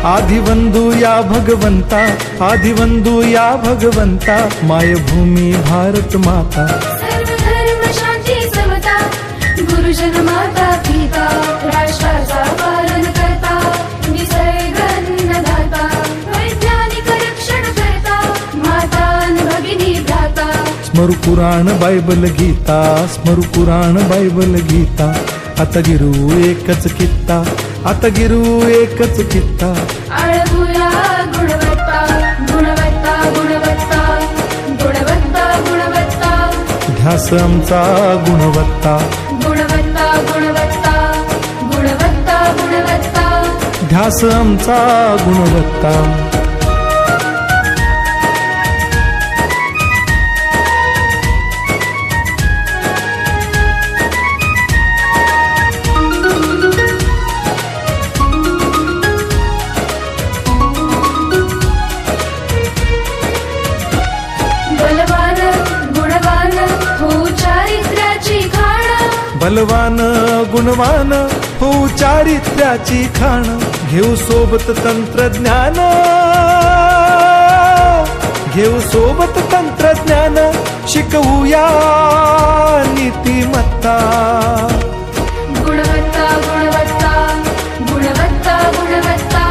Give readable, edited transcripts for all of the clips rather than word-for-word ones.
आदिवंदू या भगवंता, आदिवंदू या भगवंता, मायभूमी भारत माता। सर्व धर्म शांती समता, गुरुजन माता पिता, राष्ट्राचा पालन करता, निसर्ग अन्नदाता, वैज्ञानिक रक्षण करता, माता अन भगिनी भ्राता। स्मरू पुराण बायबल गीता, स्मरू पुराण बायबल गीता, आता गिरू एकच कित्ता, आता गिरू एकच कित्ता। आळवूया गुणवत्ता, गुणवत्ता, गुणवत्ता, गुणवत्ता, गुणवत्ता, ध्यास आमचा गुणवत्ता, गुणवत्ता, गुणवत्ता, गुणवत्ता, गुणवत्ता, ध्यास आमचा गुणवत्ता। बलवान गुणवान हो चारित्र्याची खाण, बलवान गुणवान हो चारित्र्याची खाण, घेऊ सोबत तंत्रज्ञान, घेऊ सोबत तंत्रज्ञान, शिकवूया नीतिमत्ता। गुणवत्ता, गुणवत्ता, गुणवत्ता, गुणवत्ता,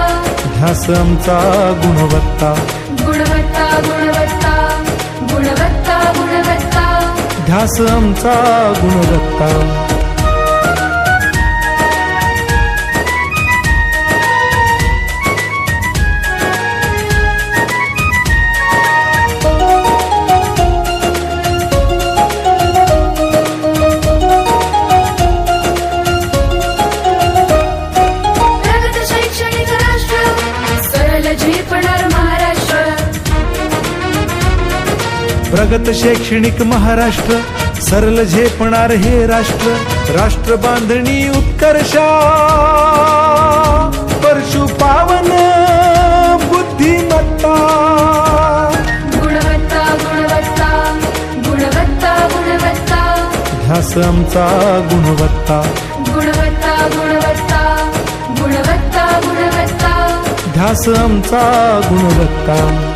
ध्यास आमचा गुणवत्ता, गुणवत्ता, गुणवत्ता, गुणवत्ता, गुणवत्ता, ध्यास आमचा गुणवत्ता। प्रगत शैक्षणिक राष्ट्र, सरल झेपणार महाराष्ट्र। प्रगत शैक्षणिक महाराष्ट्र, सरल झेपणार हे राष्ट्र, राष्ट्र बांधणी उत्कर्षा, परशु पावन बुद्धिमत्ता। गुणवत्ता, गुणवत्ता, गुणवत्ता, गुणवत्ता, ध्यास आमचा गुणवत्ता, गुणवत्ता, गुणवत्ता, गुणवत्ता, गुणवत्ता, ध्यास आमचा गुणवत्ता।